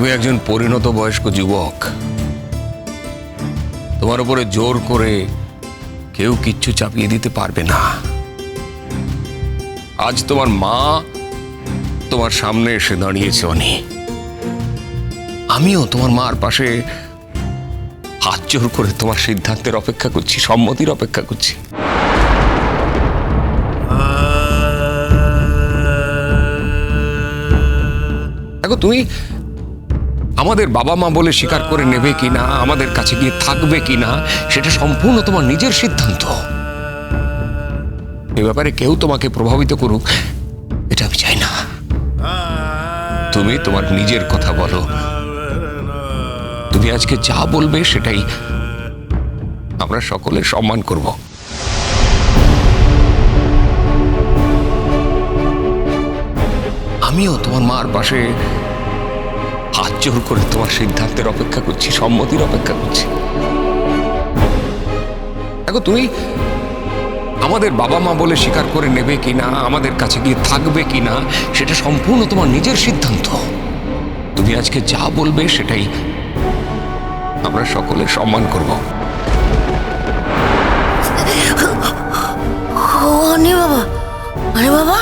তুমি একজন পরিণত বয়স্ক যুবক। তোমার উপরে জোর করে কেউ কিচ্ছু চাপিয়ে দিতে পারবে না। আজ তোমার মা তোমার সামনে এসে দাঁড়িয়েছে অনি। আমিও তোমার মার পাশে হাত জোর করে তোমার সিদ্ধান্তের অপেক্ষা করছি, সম্মতির অপেক্ষা করছি। দেখো, তুমি আমাদের বাবা মা বলে স্বীকার করে নেবে কিনা, আমাদের কাছে গিয়ে থাকবে কিনা, সেটা সম্পূর্ণ তোমার নিজের সিদ্ধান্ত। এ ব্যাপারে কেউ তোমাকে প্রভাবিত করুক এটা আমি চাই না। তুমি তোমার নিজের কথা বলো। তুমি আজকে যা বলবে সেটাই আমরা সকলে সম্মান করব। আমিও তোমার মার পাশে হাত জোর করে তোমার সিদ্ধান্তের অপেক্ষা করছি, সম্মতির অপেক্ষা করছি। দেখো, তুমি আমাদের বাবা মা বলে স্বীকার করে নেবে কিনা, আমাদের কাছে গিয়ে থাকবে কিনা, সেটা সম্পূর্ণ তোমার নিজের সিদ্ধান্ত। তুমি আজকে যা বলবে সেটাই আমরা সকলে সম্মান করব। অনি বাবা, অনি বাবা,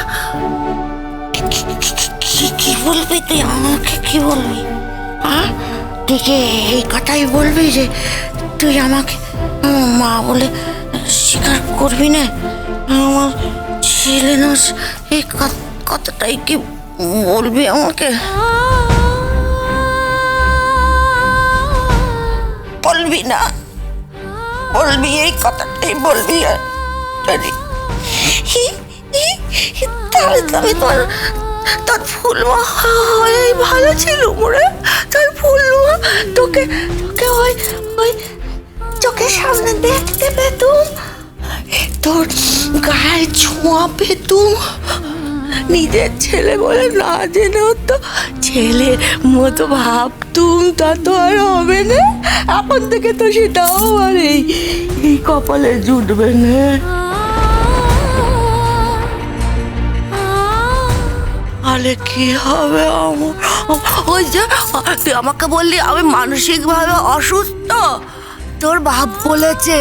কি বলবি তুই? আমাকে কি বলবি? হ্যাঁ, তুই কি এই কথাই বলবি যে তুই আমাকে মা বলে স্বীকার করবি না? আমার ছেলে না, এই কথাটাই কি বলবি আমাকে? বলবি না? বলবি, এই কথাটাই বলবি? তাহলে তবে তোর ফুলমা হয়ে ভালো ছিল মোরে। তোর ফুলমা তোকে ওই চোখের সামনে দেখতে পেতুম, তোর গায়ে ছোঁয়া পেতুম। নিজের ছেলে বলে না জেনেও তো ছেলের মতো ভাবতুম। তা তো আর হবে না। এখন থেকে তো সেটাও আমার এই কপালে জুটবে না। তাহলে কি হবে আমার? ওই যে তুই আমাকে বললি আমি মানসিকভাবে অসুস্থ, তোর বাপ বলেছে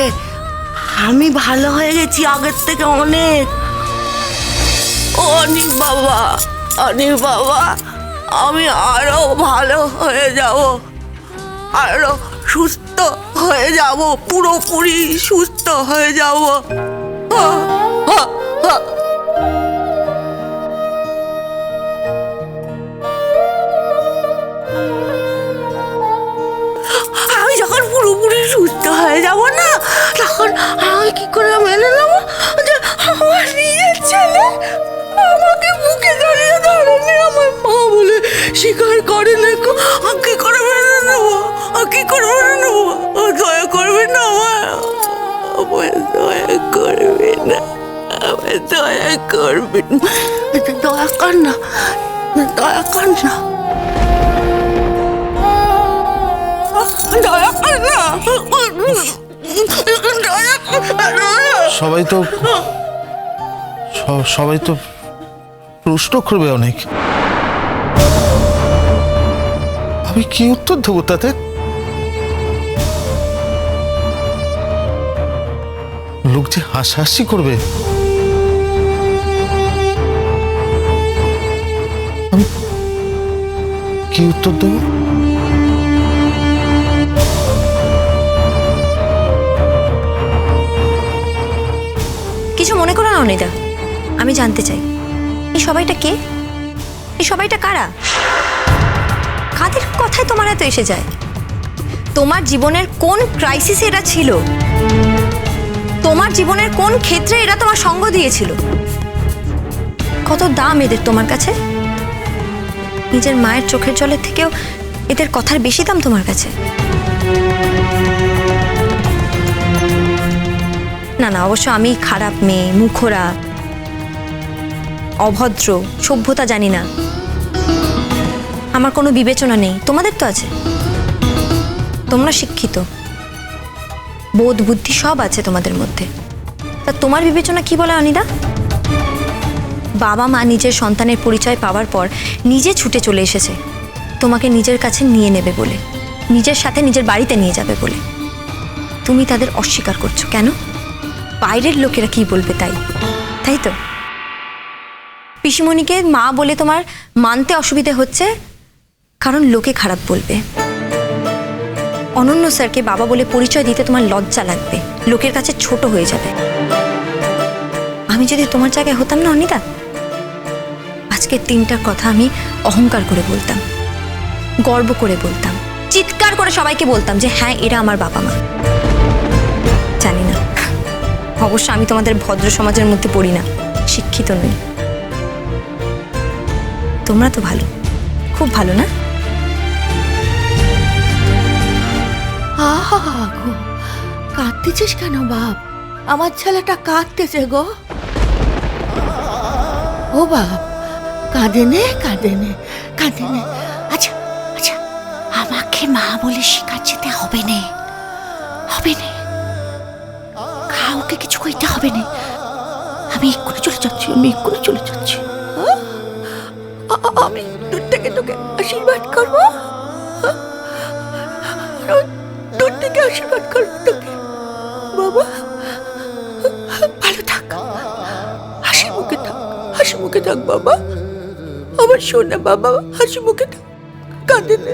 আমি ভালো হয়ে গেছি আগের থেকে অনেক। অনেক বাবা, অনেক বাবা, আমি আরো ভালো হয়ে যাব, আরো সুস্থ হয়ে যাব, পুরোপুরি সুস্থ হয়ে যাব। আমি যখন পুরোপুরি সুস্থ হয়ে যাব না, তখন আমি কি করে মেনে নেব যে আমার নিজের ছেলে আমাকে বুকে জড়িয়ে ধরেনি, আমার মা বলে স্বীকার করে না? কি করে মেনে নেবো? কি করে মেনে নেবো? দয়া করবে না আমার, দয়া করবে না, দয়া করবে না, দয়া কর না, দয়া কর না, দয়া কর না। সবাই তো প্রশ্ন করবে অনেক। আমি কি উত্তর দেবো তাতে? লোক যে হাসাহাসি করবে। আমি কি উত্তর দেবো? কিছু মনে করো না অনিদা, আমি জানতে চাই এই সবাইটা কে? এই সবাইটা কারা? কাদের কথায় তোমার এত এসে যায়? তোমার জীবনের কোন ক্রাইসিসে এরা ছিল? তোমার জীবনের কোন ক্ষেত্রে এরা তোমার সঙ্গ দিয়েছিল? কত দাম এদের তোমার কাছে? নিজের মায়ের চোখের জলের থেকেও এদের কথার বেশি দাম তোমার কাছে? না না, অবশ্য আমি খারাপ মেয়ে, মুখরা, অভদ্র, সভ্যতা জানি না, আমার কোনো বিবেচনা নেই। তোমাদের তো আছে। তোমরা শিক্ষিত, বোধ বুদ্ধি সব আছে তোমাদের মধ্যে। তা তোমার বিবেচনা কি বলে অনিদা? বাবা মা নিজের সন্তানের পরিচয় পাওয়ার পর নিজে ছুটে চলে এসেছে তোমাকে নিজের কাছে নিয়ে নেবে বলে, নিজের সাথে নিজের বাড়িতে নিয়ে যাবে বলে। তুমি তাদের অস্বীকার করছো কেন? বাইরের লোকেরা কি বলবে তাই, তাই তো? পিসিমণিকে মা বলে তোমার মানতে অসুবিধে হচ্ছে কারণ লোকে খারাপ বলবে। অনন্য স্যারকে বাবা বলে পরিচয় দিতে তোমার লজ্জা লাগবে, লোকের কাছে ছোট হয়ে যাবে। আমি যদি তোমার জায়গায় হতাম না অনিতা, আজকের দিনটার কথা আমি অহংকার করে বলতাম, গর্ব করে বলতাম, চিৎকার করে সবাইকে বলতাম যে হ্যাঁ এরা আমার বাবা মা। জানি না, অবশ্য আমি তোমাদের ভদ্র সমাজের মধ্যে পড়ি না, শিক্ষিত নই। তোমরা তো ভালো, খুব ভালো না? আহা গো, কাঁদতেছিস কেন বাপ? আমার ছেলেটা কাঁদতেছে গো। ও বাপ, কাঁদে নে কাঁদে নে কাঁদে নে। আচ্ছা আচ্ছা, আমাকে মা বলে শিখাচ্ছিতে হবে নে, হবে নে, কাউকে কিছু কইতে হবে না। আমি এক্ষুনি চলে যাচ্ছি, আমি এক্ষুনি চলে যাচ্ছি। আমি দূর থেকে তোকে আশীর্বাদ করবো, দূর থেকে আশীর্বাদ করবো তোকে। বাবা ভালো থাক, হাসি মুখে থাক, হাসি মুখে থাক বাবা, আমার সোনা বাবা, হাসি মুখে থাক, কাঁদে না,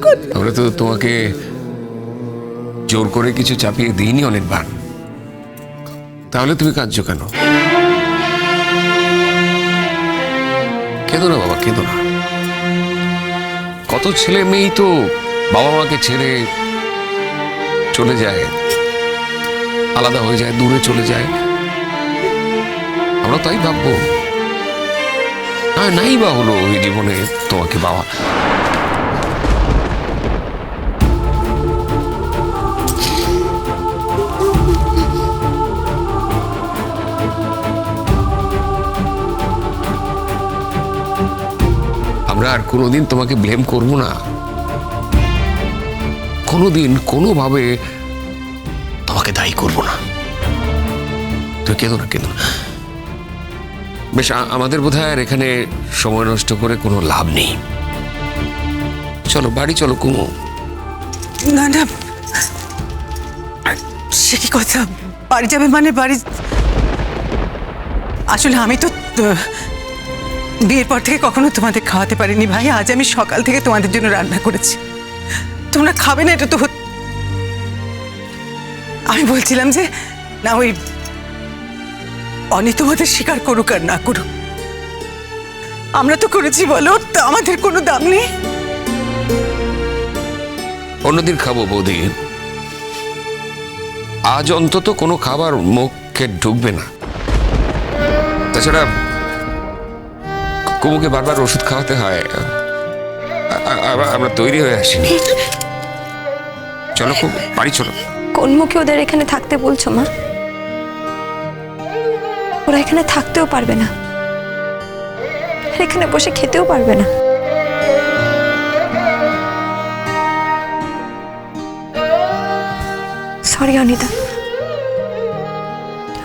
কাঁদে না। আমরা তো তোমাকে জোর করে কিছু চাপিয়ে দিইনি অনেকবার, তাহলে তুমি কাঁদছো কেন? কেঁদো না বাবা, কেঁদো না। কত ছেলে মেয়েই তো বাবা মাকে ছেড়ে চলে যায়, আলাদা হয়ে যায়, দূরে চলে যায়। আমরা তাই ভাববো নাই বা হলো ওই জীবনে তোমাকে বাবা। আমরা আর কোনোদিন তোমাকে ব্লেম করবো না, কোনোদিন কোনোভাবে তোমাকে দায়ী করবো না। তুই কেঁদো না, কেঁদো না। বেশ, আমাদের বোধহয় আর এখানে সময় নষ্ট করে কোনো লাভ নেই। চলো বাড়ি চলো কুমু। না না, সে কি কথা, বাড়ি যাবে মানে বাড়ি? আসলে আমি তো বিয়ের পর থেকে কখনো তোমাদের খাওয়াতে পারিনি ভাই। আজ আমি সকাল থেকে তোমাদের জন্য রান্না করেছি, তোমরা খাবে না এটা তো আমি বলছিলাম যে না, ওই অনি তোমাদের স্বীকার করুক আর না করুক, আমরা তো করেছি বলো, তা আমাদের কোনো দাম নেই। অন্যদিন খাবো বৌদি, আজ অন্তত কোনো খাবার মুখে ঢুকবে না। তাছাড়া কুমুকে বারবার ওষুধ খাওয়াতে হয়, আমরা তৈরি হয়ে আসিনি। চলো কুমু, বাড়ি চলো। কোন মুখে ওদের এখানে থাকতে বলছো মা? ওরা এখানে থাকতেও পারবে না, আর এখানে বসে খেতেও পারবে না। সরি অনিতা,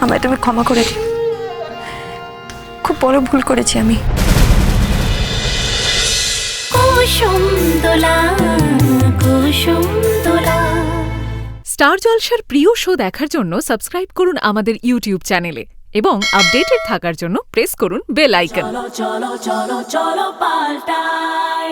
আমায় তুমি ক্ষমা করে দিও, খুব বড় ভুল করেছি আমি। স্টার জলসার প্রিয় শো দেখার জন্য সাবস্ক্রাইব করুন আমাদের ইউটিউব চ্যানেলে এবং আপডেটেড থাকার জন্য প্রেস করুন বেল আইকন। চলো চলো চলো চলো পাল্টাই।